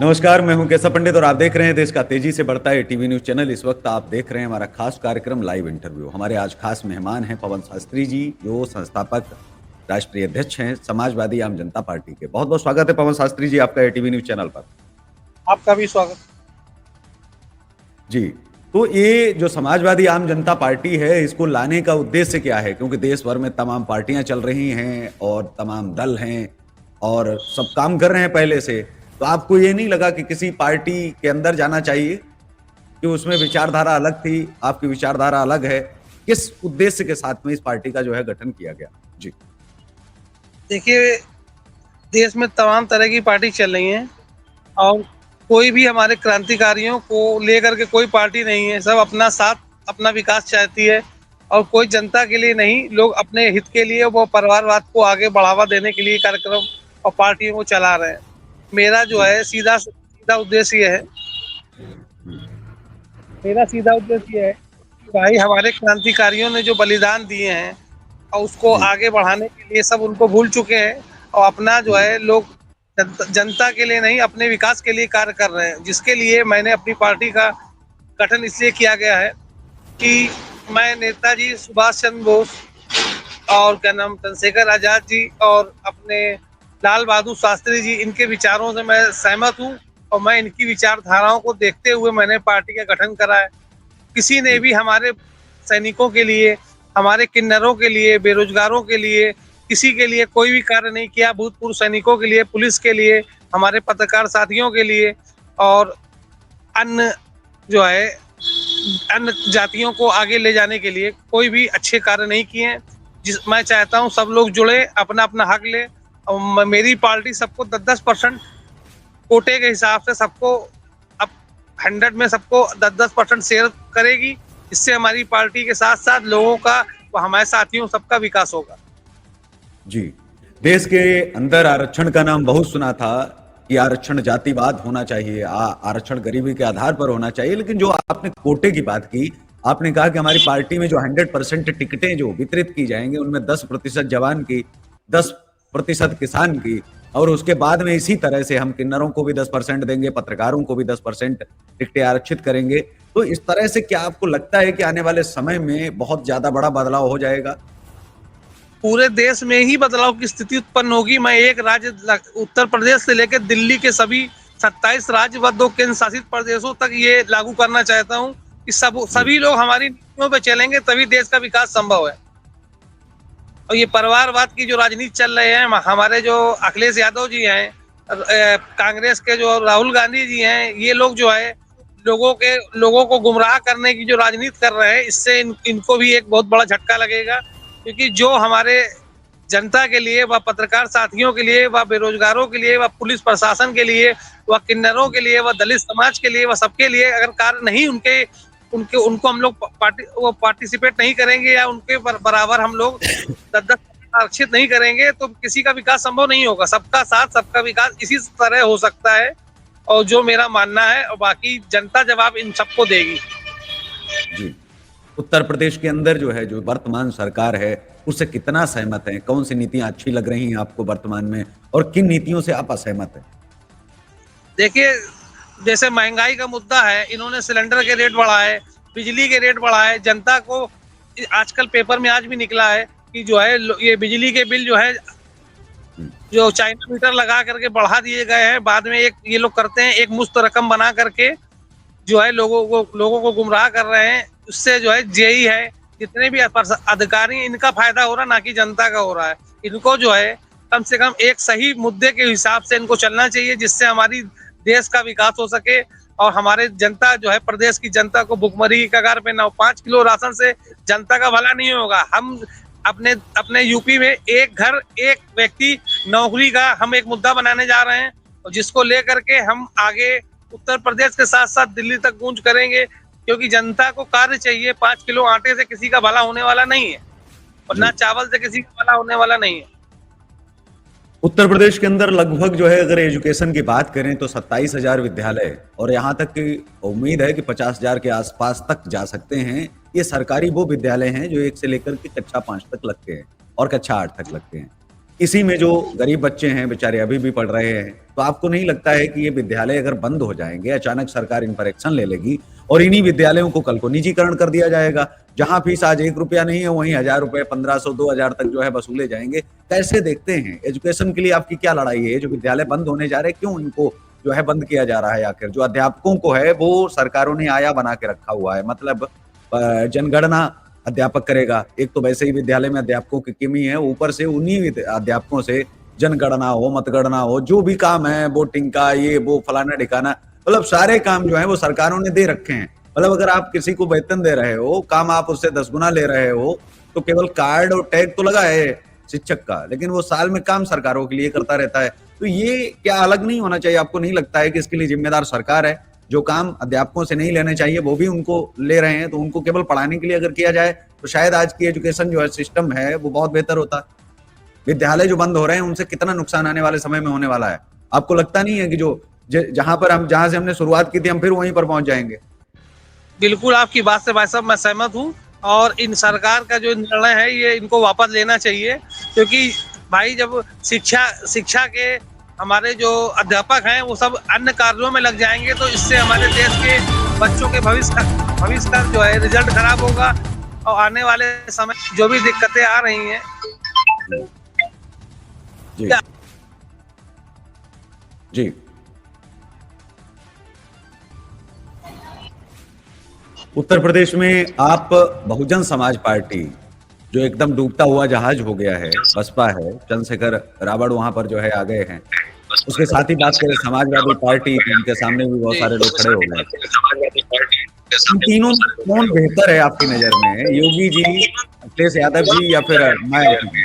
नमस्कार, मैं हूं केशव पंडित और आप देख रहे हैं देश का तेजी से बढ़ता है टीवी न्यूज़ चैनल। इस वक्त आप देख रहे हैं हमारा खास कार्यक्रम लाइव इंटरव्यू। हमारे आज खास मेहमान हैं पवन शास्त्री जी, जो संस्थापक राष्ट्रीय अध्यक्ष हैं समाजवादी आम जनता पार्टी के। बहुत-बहुत स्वागत है पवन शास्त्री जी आपका टीवी न्यूज़ चैनल पर। आपका भी स्वागत। जी, तो ये जो समाजवादी आम जनता पार्टी है, इसको लाने का उद्देश्य क्या है? क्योंकि देश भर में तमाम पार्टियाँ चल रही हैं और तमाम दल हैं और सब काम कर रहे हैं पहले से। तो आपको ये नहीं लगा कि किसी पार्टी के अंदर जाना चाहिए? कि उसमें विचारधारा अलग थी, आपकी विचारधारा अलग है। किस उद्देश्य के साथ में इस पार्टी का जो है गठन किया गया? जी। देखिए, देश में तमाम तरह की पार्टी चल रही हैं और कोई भी हमारे क्रांतिकारियों को लेकर के कोई पार्टी नहीं है। सब अपना साथ, अपना विकास चाहती है और कोई जनता के लिए नहीं, लोग अपने हित के लिए वो परिवारवाद को आगे बढ़ावा देने के लिए कार्यक्रम और पार्टियों को चला रहे हैं। मेरा जो जी। है सीधा सीधा उद्देश्य ये है हुँ, मेरा सीधा उद्देश्य ये है कि भाई हमारे क्रांतिकारियों ने जो बलिदान दिए हैं और उसको जी, आगे बढ़ाने के लिए सब उनको भूल चुके हैं और अपना जो हुँ, है लोग जनता के लिए नहीं अपने विकास के लिए कार्य कर रहे हैं, जिसके लिए मैंने अपनी पार्टी का गठन इसलिए किया गया है कि मैं नेताजी सुभाष चंद्र बोस और क्या नाम चंद्रशेखर आजाद जी और अपने लाल बहादुर शास्त्री जी, इनके विचारों से मैं सहमत हूँ और मैं इनकी विचारधाराओं को देखते हुए मैंने पार्टी का गठन करा है। किसी ने जी, भी हमारे सैनिकों के लिए, हमारे किन्नरों के लिए, बेरोजगारों के लिए, किसी के लिए कोई भी कार्य नहीं किया। भूतपूर्व सैनिकों के लिए, पुलिस के लिए, हमारे पत्रकार साथियों के लिए और अन्य जो है अन्य जातियों को आगे ले जाने के लिए कोई भी अच्छे कार्य नहीं किए हैं। मैं चाहता हूँ सब लोग जुड़े, अपना अपना हक ले और मेरी पार्टी सबको 10-10% कोटे के हिसाब से सबको अब 100 में सबको 10-10% शेयर करेगी। इससे हमारी पार्टी के साथ साथ लोगों का व हमारे साथियों सबका विकास होगा। जी। देश के अंदर आरक्षण का नाम बहुत सुना था कि आरक्षण जातिवाद होना चाहिए, आरक्षण गरीबी के आधार पर होना चाहिए। लेकिन जो आपने कोटे की बात की, आपने कहा कि हमारी पार्टी में जो 100% टिकटें जो वितरित की जाएँगी, उनमें 10% जवान की, 10% किसान की और उसके बाद में इसी तरह से हम किन्नरों को भी 10% देंगे, पत्रकारों को भी 10% टिकटें आरक्षित करेंगे। तो इस तरह से क्या आपको लगता है कि आने वाले समय में बहुत ज़्यादा बड़ा बदलाव हो जाएगा? पूरे देश में ही बदलाव की स्थिति उत्पन्न होगी। मैं एक राज्य उत्तर प्रदेश से लेकर दिल्ली के सभी 27 राज्य व 2 केंद्र शासित प्रदेशों तक ये लागू करना चाहता हूँ कि जी, सभी लोग हमारी नीतियों पे चलेंगे तभी देश का विकास संभव है। और ये परिवारवाद की जो राजनीति चल रहे हैं, हमारे जो अखिलेश यादव जी हैं, कांग्रेस के जो राहुल गांधी जी हैं, ये लोग जो है लोगों को गुमराह करने की जो राजनीति कर रहे हैं, इससे इनको भी एक बहुत बड़ा झटका लगेगा। क्योंकि जो हमारे जनता के लिए व पत्रकार साथियों के लिए व बेरोजगारों के लिए व पुलिस प्रशासन के लिए व किन्नरों के लिए व दलित समाज के लिए व सबके लिए अगर कार्य नहीं उनके उनके उनको हम लोग पार्टिसिपेट नहीं करेंगे या उनके बराबर हम लोग 10-10 आरक्षित नहीं करेंगे तो किसी का विकास संभव नहीं होगा। सबका साथ, सबका विकास इसी तरह हो सकता है और जो मेरा मानना है और बाकी जनता जवाब इन सबको देगी। जी। उत्तर प्रदेश के अंदर जो है, जो वर्तमान सरकार है, उससे कितना सहमत हैं? कौन-सी नीतियाँ अच्छी लग रही हैं आपको वर्तमान में और किन नीतियों से आप असहमत हैं? देखिए, जैसे महँगाई का मुद्दा है, इन्होंने सिलेंडर के रेट बढ़ाए, बिजली के रेट बढ़ाए, जनता को आजकल पेपर में आज भी निकला है कि जो है ये बिजली के बिल जो है, हुँ, जो चाइना मीटर लगा करके बढ़ा दिए गए हैं, बाद में एक ये लोग करते हैं, एक मुश्त रकम बना करके जो है लोगों को गुमराह कर रहे हैं। उससे जो है जेई है, जितने भी अधिकारी हैं, इनका फ़ायदा हो रहा है, ना कि जनता का हो रहा है। इनको जो है कम से कम एक सही मुद्दे के हिसाब से इनको चलना चाहिए, जिससे हमारी देश का विकास हो सके और हमारे जनता जो है प्रदेश की जनता को भुखमरी की कगार पे ना हो। 5 किलो राशन से जनता का भला नहीं होगा। हम अपने अपने यूपी में एक घर, एक व्यक्ति नौकरी का हम एक मुद्दा बनाने जा रहे हैं और जिसको लेकर के हम आगे उत्तर प्रदेश के साथ-साथ दिल्ली तक गूँज करेंगे, क्योंकि जनता को कार्य चाहिए। 5 किलो आटे से किसी का भला होने वाला नहीं है और ना जी। चावल से किसी का भला होने वाला नहीं है। उत्तर प्रदेश के अंदर लगभग जो है अगर एजुकेशन की बात करें तो 27,000 विद्यालय और यहाँ तक कि उम्मीद है कि 50,000 के आसपास तक जा सकते हैं। ये सरकारी वो विद्यालय हैं जो 1 से लेकर के कक्षा 5 तक लगते हैं और कक्षा 8 तक लगते हैं। इसी में जो गरीब बच्चे हैं बेचारे अभी भी पढ़ रहे हैं, तो आपको नहीं लगता है कि ये विद्यालय अगर बंद हो जाएंगे, अचानक सरकार इन पर एक्शन ले लेगी और इन्हीं विद्यालयों को कल को निजीकरण कर दिया जाएगा, जहां फीस आज 1 रुपया नहीं है वहीं 1,000 रुपए 1,500 2,000 तक जो है वसूले जाएंगे। कैसे देखते हैं? एजुकेशन के लिए आपकी क्या लड़ाई है? जो विद्यालय बंद होने जा रहे हैं क्यों इनको जो है बंद किया जा रहा है? आखिर जो अध्यापकों को है वो सरकारों ने आया बना के रखा हुआ है, मतलब जनगणना अध्यापक करेगा। एक तो वैसे ही विद्यालय में अध्यापकों की कमी है, ऊपर से उन्हीं अध्यापकों से जनगणना हो, मतगणना हो, जो भी काम है, वोटिंग का, ये वो फलाना ढिकाना, मतलब सारे काम जो है वो सरकारों ने दे रखे हैं। मतलब अगर आप किसी को वेतन दे रहे हो, काम आप उससे 10 गुना ले रहे हो, तो केवल कार्ड और टैग तो लगा है शिक्षक का, लेकिन वो साल में काम सरकारों के लिए करता रहता है। तो ये क्या अलग नहीं होना चाहिए? आपको नहीं लगता है कि इसके लिए जिम्मेदार सरकार है? जो काम अध्यापकों से नहीं लेने चाहिए वो भी उनको ले रहे हैं, तो उनको केवल पढ़ाने के लिए अगर किया जाए तो शायद आज की एजुकेशन जो है सिस्टम है वो बहुत बेहतर होता। विद्यालय जो बंद हो रहे हैं उनसे कितना नुकसान आने वाले समय में होने वाला है? आपको लगता नहीं है कि जहां से हमने शुरुआत की थी हम फिर वहीं पर पहुंच जाएंगे? बिल्कुल आपकी बात से भाई साहब मैं सहमत हूँ, और इन सरकार का जो निर्णय है ये इनको वापस लेना चाहिए, क्योंकि भाई जब शिक्षा शिक्षा के हमारे जो अध्यापक हैं वो सब अन्य कार्यों में लग जाएंगे तो इससे हमारे देश के बच्चों के भविष्य का जो है रिजल्ट खराब होगा, और आने वाले समय जो भी दिक्कतें आ रही हैं। जी जी उत्तर प्रदेश में आप बहुजन समाज पार्टी जो एकदम डूबता हुआ जहाज हो गया है, बसपा है, चंद्रशेखर रावण वहां पर जो है आ गए हैं। उसके साथ ही बात करें समाजवादी पार्टी, उनके सामने भी बहुत सारे लोग खड़े हो गए। इन तीनों में कौन बेहतर है आपकी नजर में? योगी जी, अखिलेश यादव जी या फिर मायावती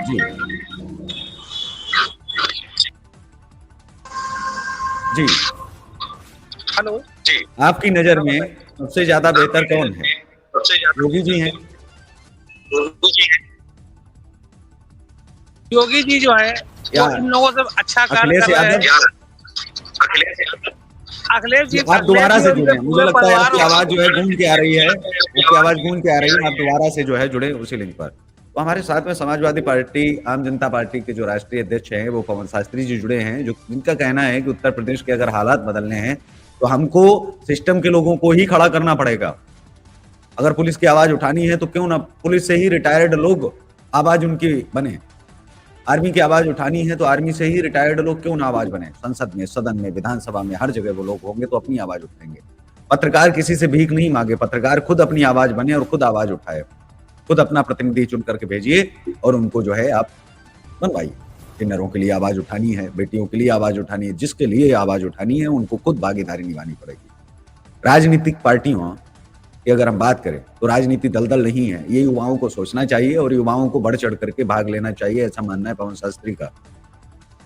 जी? जी हेलो जी, आपकी नजर में सबसे ज्यादा बेहतर कौन है? योगी जी हैं? योगी जी जो है वो इन लोगों से अच्छा कार्य अखिलेश कर रहे यादव? हैं। अखिलेश जी आप दोबारा से जुड़े, मुझे लगता है आपकी परिवार आवाज जो है गूंज के आ रही है, आपकी आवाज गूंज के आ रही है, आप दोबारा से जो है जुड़े उसी लिंक पर। तो हमारे साथ में समाजवादी पार्टी, आम जनता पार्टी के जो राष्ट्रीय अध्यक्ष हैं वो पवन शास्त्री जी जुड़े हैं, जो जिनका कहना है कि उत्तर प्रदेश के अगर हालात बदलने हैं तो हमको सिस्टम के लोगों को ही खड़ा करना पड़ेगा। अगर पुलिस की आवाज उठानी है तो क्यों ना पुलिस से ही रिटायर्ड लोग आवाज उनकी बने, आर्मी की आवाज उठानी है तो आर्मी से ही रिटायर्ड लोग क्यों ना आवाज बने, संसद में, सदन में, विधानसभा में, हर जगह वो लोग होंगे तो अपनी आवाज उठाएंगे। पत्रकार किसी से भीख नहीं मांगे, पत्रकार खुद अपनी आवाज बने और खुद आवाज उठाए, खुद अपना प्रतिनिधि चुन करके भेजिए और उनको जो है आप बनवाइए। किन्नरों के लिए आवाज उठानी है, बेटियों के लिए आवाज उठानी है, जिसके लिए आवाज उठानी है उनको खुद भागीदारी निभानी पड़ेगी। राजनीतिक पार्टियों की अगर हम बात करें तो राजनीति दलदल नहीं है, ये युवाओं को सोचना चाहिए और युवाओं को बढ़ चढ़ करके भाग लेना चाहिए, ऐसा मानना है पवन शास्त्री का।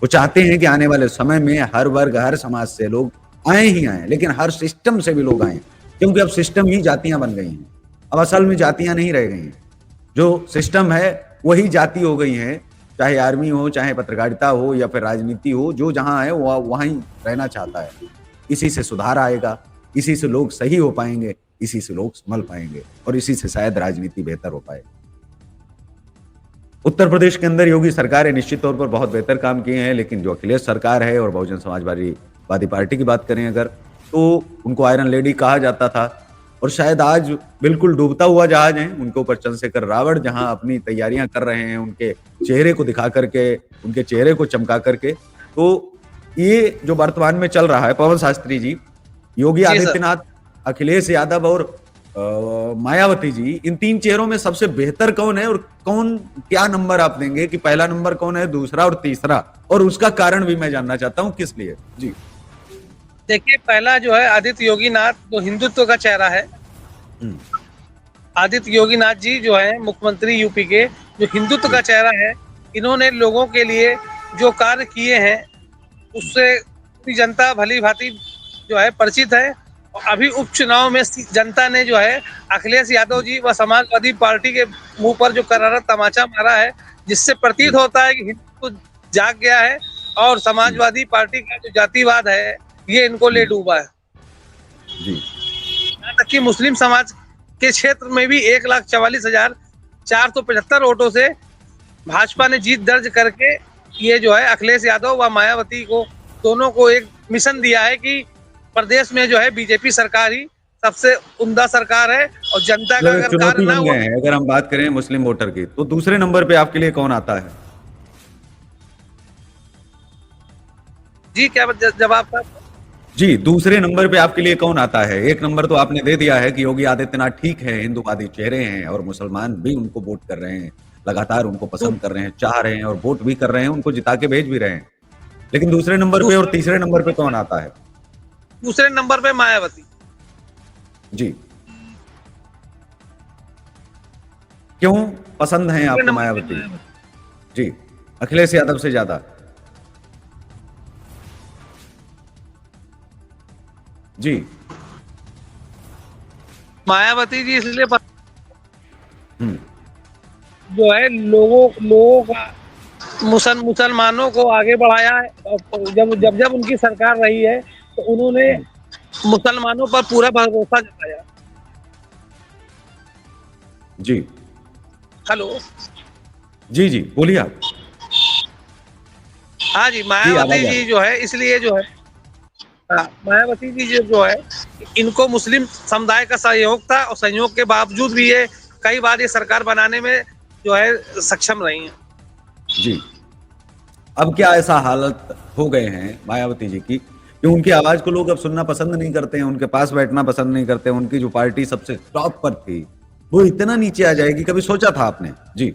वो चाहते हैं कि आने वाले समय में हर वर्ग, हर समाज से लोग आए ही आए, लेकिन हर सिस्टम से भी लोग आए, क्योंकि अब सिस्टम ही जातियां बन गई हैं। अब असल में जातियां नहीं रह गई हैं, जो सिस्टम है वही जाति हो गई है। चाहे आर्मी हो, चाहे पत्रकारिता हो या फिर राजनीति हो, जो जहां है वो वहीं रहना चाहता है। इसी से सुधार आएगा, इसी से लोग सही हो पाएंगे, इसी से लोग संभल पाएंगे और इसी से शायद राजनीति बेहतर हो पाए। उत्तर प्रदेश के अंदर योगी सरकार ने निश्चित तौर पर बहुत बेहतर काम किए हैं, लेकिन जो अखिलेश सरकार है और बहुजन समाजवादी पार्टी की बात करें अगर, तो उनको आयरन लेडी कहा जाता था और शायद आज बिल्कुल डूबता हुआ जहाज है। उनके ऊपर चंद्रशेखर रावण जहां अपनी तैयारियां कर रहे हैं, उनके चेहरे को दिखा करके, उनके चेहरे को चमका करके, तो ये जो वर्तमान में चल रहा है, पवन शास्त्री जी, योगी आदित्यनाथ, अखिलेश यादव और मायावती जी, इन तीन चेहरों में सबसे बेहतर कौन है और कौन, क्या नंबर आप देंगे कि पहला नंबर कौन है, दूसरा और तीसरा, और उसका कारण भी मैं जानना चाहता हूं किस लिए? जी देखिए, पहला जो है आदित्य योगीनाथ, जो हिंदुत्व का चेहरा है। आदित्य योगीनाथ जी जो है मुख्यमंत्री यूपी के, जो हिंदुत्व का चेहरा है, इन्होंने लोगों के लिए जो कार्य किए हैं उससे पूरी जनता भली भांति जो है परिचित है। और अभी उपचुनाव में जनता ने जो है अखिलेश यादव जी व समाजवादी पार्टी के मुंह पर जो करारा तमाचा मारा है, जिससे प्रतीत होता है कि हिंदुत्व जाग गया है और समाजवादी पार्टी का जो जातिवाद है ये इनको ले डूबा है। जी यहाँ तक कि मुस्लिम समाज के क्षेत्र में भी 1,44,475 वोटों से भाजपा ने जीत दर्ज करके ये जो है अखिलेश यादव व मायावती को दोनों को एक मिशन दिया है कि प्रदेश में जो है बीजेपी सरकार ही सबसे उम्दा सरकार है और जनता का मतलब एक अगर कार्य चुनौती ना बन हो। गए हैं अगर हम बात करें मुस्लिम वोटर की, तो दूसरे नंबर पे आपके लिए कौन आता है? जी क्या जवाब था? जी, दूसरे नंबर पे आपके लिए कौन आता है? एक नंबर तो आपने दे दिया है कि योगी आदित्यनाथ ठीक है, हिंदूवादी चेहरे हैं और मुसलमान भी उनको वोट कर रहे हैं, लगातार उनको दू, पसंद कर रहे हैं, चाह रहे हैं और वोट भी कर रहे हैं, उनको जिता के भेज भी रहे हैं। लेकिन दूसरे नंबर पे और दूसरे तीसरे नंबर पे कौन आता है? दूसरे नंबर पे मायावती। जी, क्यों पसंद हैं दूसरे आपको नंबर पे मायावती? मायावती। जी, अखिलेश यादव से ज्यादा? जी, मायावती जी इसलिए हम्म, जो है लोगों का मुसलमानों को आगे बढ़ाया है। और जब जब जब उनकी सरकार रही है तो उन्होंने हम्म, मुसलमानों पर पूरा भरोसा जताया। जी, हेलो। जी, जी, बोलिए आप। हाँ जी, जी, मायावती आवाज आ जी रही। जो है इसलिए जो है, हाँ, मायावती जी जो है इनको मुस्लिम समुदाय का सहयोग था और सहयोग के बावजूद भी ये कई बार ये सरकार बनाने में जो है सक्षम रही हैं। जी, अब क्या ऐसा हालत हो गए हैं मायावती जी की कि उनकी आवाज को लोग अब सुनना पसंद नहीं करते हैं, उनके पास बैठना पसंद नहीं करते हैं, उनकी जो पार्टी सबसे टॉप पर थी वो इतना नीचे आ जाएगी, कभी सोचा था आपने? जी,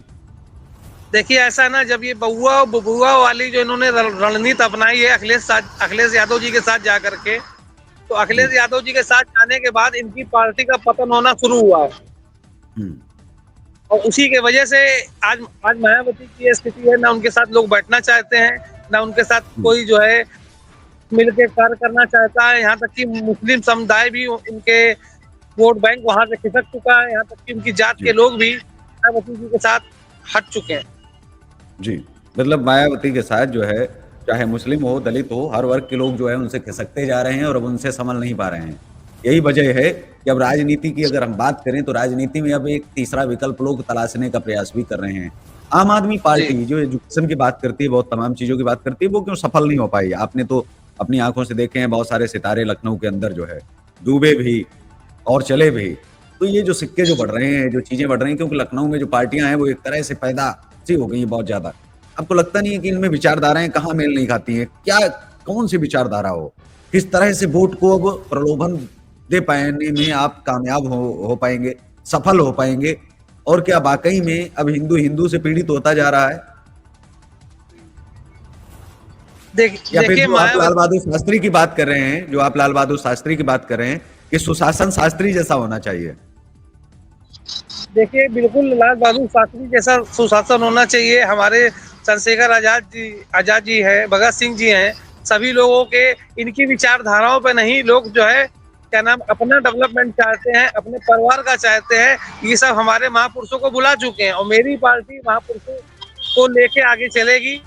देखिए ऐसा ना, जब ये बउआ और बबुआ वाली जो इन्होंने रणनीति अपनाई है अखिलेश यादव जी के साथ जा करके, तो जी, अखिलेश यादव जी के साथ जाने के बाद इनकी पार्टी का पतन होना शुरू हुआ है। हम्म, और उसी के वजह से आज आज मायावती की ये स्थिति है, ना उनके साथ लोग बैठना चाहते हैं, ना उनके साथ हम्म, कोई जो है मिलकर कार्य करना चाहता है। यहाँ तक कि मुस्लिम समुदाय भी उनके वोट बैंक वहां से खिसक चुका है। यहाँ तक कि उनकी जात के जी, लोग भी मायावती जी के साथ हट चुके हैं। जी, मतलब मायावती के साथ जो है, चाहे मुस्लिम हो, दलित हो, हर वर्ग के लोग जो है उनसे खिसकते जा रहे हैं और अब उनसे संभल नहीं पा रहे हैं। यही वजह है कि अब राजनीति की अगर हम बात करें तो राजनीति में अब एक तीसरा विकल्प लोग तलाशने का प्रयास भी कर रहे हैं। आम आदमी जी पार्टी जो एजुकेशन की बात करती है, बहुत तमाम चीजों की बात करती है, वो क्यों सफल नहीं हो पाई? आपने तो अपनी आंखों से देखे हैं, बहुत सारे सितारे लखनऊ के अंदर जो है डूबे भी और चले भी। तो ये जो सिक्के जो बढ़ रहे हैं, जो चीजें बढ़ रही हैं, क्योंकि लखनऊ में जो पार्टियां हैं वो एक तरह से पैदा सी हो गई हैं बहुत ज्यादा। आपको लगता नहीं है कि इनमें विचारधाराएं कहाँ मेल नहीं खाती हैं? क्या कौन सी विचारधारा हो? किस तरह से वोट को अब प्रलोभन दे पाने में आप कामयाब हो पाएंगे, सफल हो पाएंगे? और क्या वाकई में अब हिंदू हिंदू से पीड़ित होता जा रहा है? या फिर देखिए जो आप लाल मायावती, बहादुर शास्त्री की बात कर रहे हैं, जो आप लाल बहादुर शास्त्री की बात कर रहे हैं कि सुशासन शास्त्री जैसा होना चाहिए? देखिए बिल्कुल लाल बहादुर शास्त्री जैसा सुशासन होना चाहिए। हमारे चंद्रशेखर आजाद जी हैं, भगत सिंह जी हैं, सभी लोगों के इनकी विचारधाराओं पे नहीं, लोग जो है क्या नाम अपना डेवलपमेंट चाहते हैं, अपने परिवार का चाहते हैं। ये सब हमारे महापुरुषों को बुला चुके हैं और मेरी पार्टी महापुरुषों को लेके आगे चलेगी।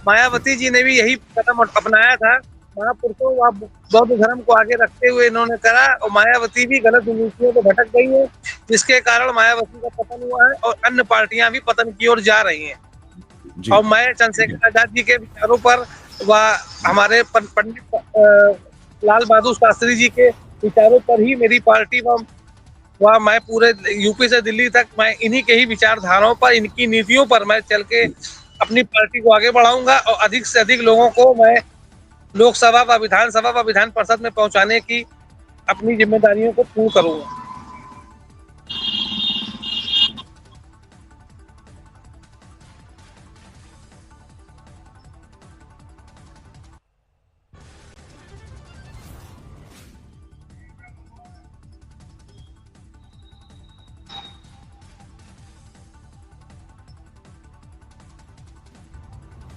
मायावती जी ने भी यही कदम अपनाया था, महापुरुषों व बौद्ध धर्म को आगे रखते हुए इन्होंने करा, और मायावती भी गलत नीतियों को भटक गई है, जिसके कारण मायावती का पतन हुआ है और अन्य पार्टियां भी पतन की ओर जा रही हैं। जी, और मैं चंद्रशेखर आजाद जी के विचारों पर व हमारे पंडित लाल बहादुर शास्त्री जी के विचारों पर ही मेरी पार्टी व मैं पूरे यूपी से दिल्ली तक मैं इन्हीं के ही विचारधाराओं पर, इनकी नीतियों पर मैं चल के अपनी पार्टी को आगे बढ़ाऊंगा और अधिक से अधिक लोगों को मैं लोकसभा व विधानसभा व विधान परिषद में पहुंचाने की अपनी जिम्मेदारियों को पूर्ण करूंगा।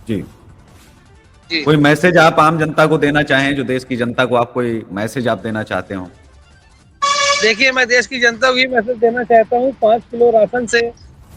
जी, जी कोई मैसेज आप आम जनता को देना चाहें, जो देश की जनता को आप कोई मैसेज आप देना चाहते हो? देखिए, मैं देश की जनता को ये मैसेज देना चाहता हूँ, 5 किलो राशन से,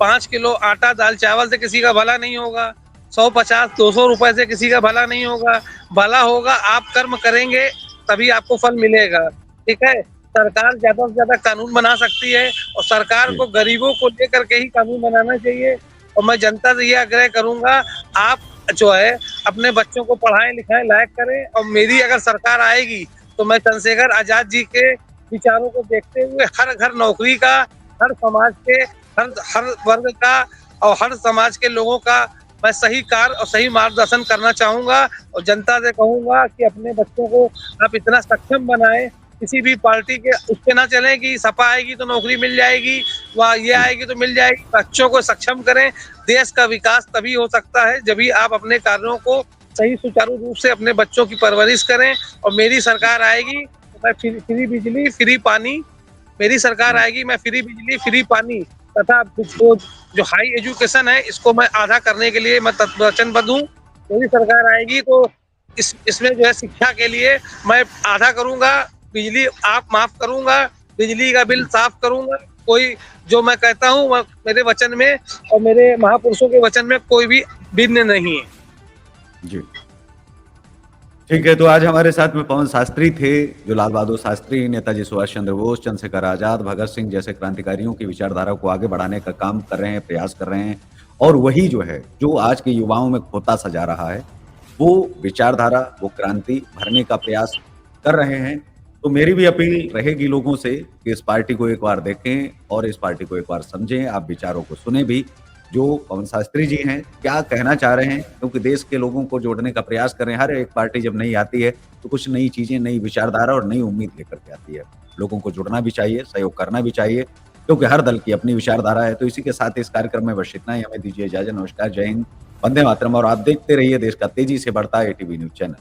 5 किलो आटा दाल चावल से किसी का भला नहीं होगा, 150-200 रुपए से किसी का भला नहीं होगा। भला होगा आप कर्म करेंगे तभी आपको फल मिलेगा, ठीक है। सरकार ज्यादा से ज्यादा कानून बना सकती है और सरकार जी। को गरीबों को लेकर के ही कानून बनाना चाहिए। और मैं जनता से ये आग्रह करूंगा, आप जो है अपने बच्चों को पढ़ाएं लिखाएं लायक करें। और मेरी अगर सरकार आएगी तो मैं चंद्रशेखर आजाद जी के विचारों को देखते हुए हर घर नौकरी का, हर समाज के हर हर वर्ग का और हर समाज के लोगों का मैं सही कार्य और सही मार्गदर्शन करना चाहूंगा। और जनता से कहूंगा कि अपने बच्चों को आप इतना सक्षम बनाएं, किसी भी पार्टी के उस पे ना चलें कि सपा आएगी तो नौकरी मिल जाएगी, वह ये आएगी तो मिल जाएगी। बच्चों को सक्षम करें। देश का विकास तभी हो सकता है जब भी आप अपने कार्यों को सही सुचारू रूप से अपने बच्चों की परवरिश करें। और मेरी सरकार आएगी तो मैं फ्री बिजली, फ्री पानी, मेरी सरकार आएगी मैं फ्री बिजली, फ्री पानी तथा जो हाई एजुकेशन है इसको मैं आधा करने के लिए मैं वचनबद्ध हूँ। मेरी सरकार आएगी तो इसमें जो है शिक्षा के लिए मैं आधा करूंगा, बिजली आप माफ करूंगा, बिजली का बिल साफ करूंगा। कोई जो मैं कहता हूँ मेरे वचन में और मेरे महापुरुषों के वचन में कोई भी भिन्न नहीं है। जी। ठीक है, तो आज हमारे साथ में पवन शास्त्री थे, जो लाल बहादुर शास्त्री, नेताजी सुभाष चंद्र बोस, चंद्रशेखर आजाद, भगत सिंह जैसे क्रांतिकारियों की विचारधारा को आगे बढ़ाने का काम कर रहे हैं, प्रयास कर रहे हैं। और वही जो है, जो आज के युवाओं में खोता सा जा रहा है, वो विचारधारा, वो क्रांति भरने का प्रयास कर रहे हैं। तो मेरी भी अपील रहेगी लोगों से कि इस पार्टी को एक बार देखें और इस पार्टी को एक बार समझें, आप विचारों को सुने भी। जो पवन शास्त्री जी हैं, क्या कहना चाह रहे हैं, क्योंकि देश के लोगों को जोड़ने का प्रयास कर रहे हैं। हर एक पार्टी जब नई आती है तो कुछ नई चीजें, नई विचारधारा और नई उम्मीद लेकर के आती है। लोगों को जुड़ना भी चाहिए, सहयोग करना भी चाहिए, क्योंकि हर दल की अपनी विचारधारा है। तो इसी के साथ इस कार्यक्रम में बस इतना ही। हमें दीजिए इजाजत। नमस्कार, जय हिंद, वंदे मातरम। और आप देखते रहिए देश का तेजी से बढ़ता एटीवी न्यूज चैनल।